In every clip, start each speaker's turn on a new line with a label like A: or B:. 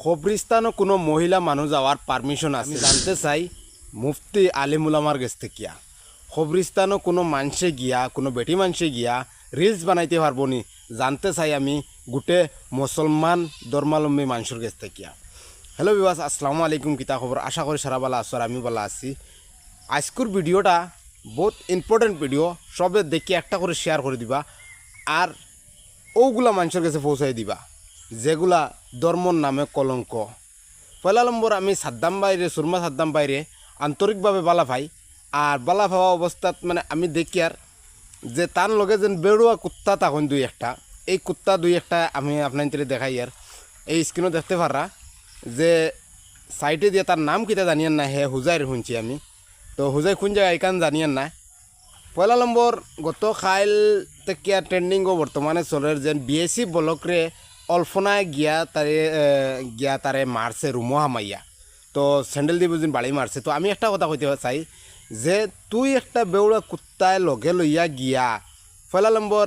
A: কবরস্থানও কোনো মহিলা মানুষ যাওয়ার পারমিশন আছে? জানতে চাই মুফতি আলিমুলামার কাছ থেকে কিয়া কবরস্থানও কোনো মানুষে গিয়া কোনো বেটি মানুষে গিয়া রিলস বানাইতে পারবো নি? জানতে চাই আমি গোটে মুসলমান ধর্মাবলম্বী মানুষের কাছ থেকে কিয়া। হ্যালো বিবাস, আসসালামু আলাইকুম। কিতা খবর? আশা করি সারা বালা আছো আর আমি বালা আছি। আজকের ভিডিওটা বহুত ইম্পর্টেন্ট ভিডিও, সবে দেখি একটা করে শেয়ার করে দিবা আর ওগুলা মানুষের কাছে পৌঁছাই দিবা যেগুলা ধর্মর নামে কলঙ্ক। পয়লা নম্বর, আমি সাদ্দাম বাইরে সুরমা সাদ্দাম বাইরে আন্তরিকভাবে বালা ভাই আর বালা ভাবা অবস্থাত মানে আমি দেখি আর যে তার লগে যেন বেড়ুয়া কুত্তা তখন দুই একটা, এই কুত্তা দুই একটা আমি আপনার দেখাই আর এই স্ক্রিনও দেখতে পারা যে সাইটে দিয়ে তার নাম কিতা জানিয়েন না, হে হুজাইর শুনছি আমি। তো হুজাই কোন জায়গায় এখান জানিয়েন না। পয়লা নম্বর, গত খাইল থেকে ট্রেন্ডিংও বর্তমানে চলে যে বিএসি ব্লকরে অল্পনায় গিয়া তারে মারছে রুমো হামাইয়া, তো স্যান্ডেল দিয়ে বুঝিন বাড়ি মারছে। তো আমি একটা কথা কইতে চাই যে তুই একটা বেউড়া কুত্তায় লগে লইয়া গিয়া পয়লা নম্বর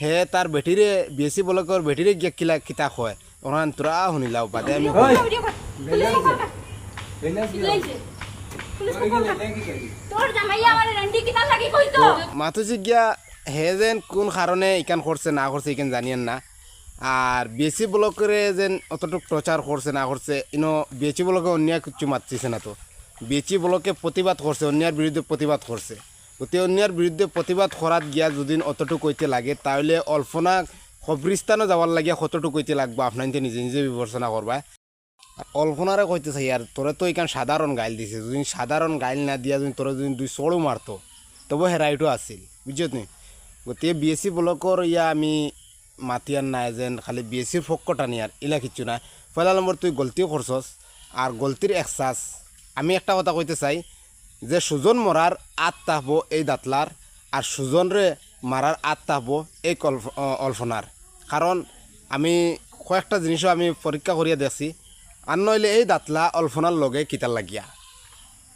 A: হে তার বেটিরে বিএসি ব্লকের বেটিরে গিয়া কিলা কিতা কয় ওখান তোরা শুনিলাও বাদে আমি মাতুজি গিয়া হে যেন কোন কারণে ইকান করছে না করছে ইকান জানিয়েন না। আর বিএসি ব্লকের যেন অতটুকু প্রচার করছে না করছে ইনো বিএসি ব্লকে অন্যায় কিছু মাতছে না। তো বিএসি ব্লকে প্রতিবাদ করছে, অন্যায়ের বিরুদ্ধে প্রতিবাদ করছে। অতি অন্যায়ের বিরুদ্ধে প্রতিবাদ করাত গিয়া যদি অতটুকু কইতে লাগে তাহলে অল্পনা কবরস্থানও যাওয়ার লাগিয়া কতটুকু কইতে লাগবো আপনার নিজে নিজে বিবেচনা করবা। অল্পনারে কইতে চাই আর তোরে তো এখান সাধারণ গাইল দিছে, যদি সাধারণ গাইল না দিয়া যদি তোরা যদি দুই চড়ও মারতো তবু হেরাইটো আছিল, বুঝছত নি? গতিকে বিএসি ব্লকর আমি মাতিয়ার নাই যেন খালি বিএসির ফক্কটা নিয়ার ইলা কিচ্ছু না। পয়লা নম্বর, তুই গলতিও করছস আর গলতির এক্সাস। আমি একটা কথা কইতে চাই যে সুজন মরার আত তাহবো এই দাঁতলার আর সুজনরে মারার আত তাহবো এই অল্পনার। কারণ আমি কয়েকটা জিনিসও আমি পরীক্ষা করিয়া দেখছি, আর নইলে এই দাঁতলা অল্পনার লগে কিতার লাগিয়া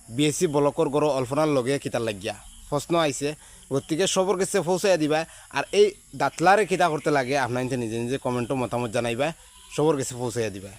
A: বিএসি ব্লকর গড় অল্পনার লগে কিতার লাগিয়া প্রশ্ন আইছে। গতিকে সবর কাছে পৌঁছাইয়া দিবা আর এই দাঁতলারে কিতা করতে লাগে আপনার নিজে নিজে কমেন্টও মতামত জানাইবা, সবর কাছে পৌঁছাইয়া দিবা।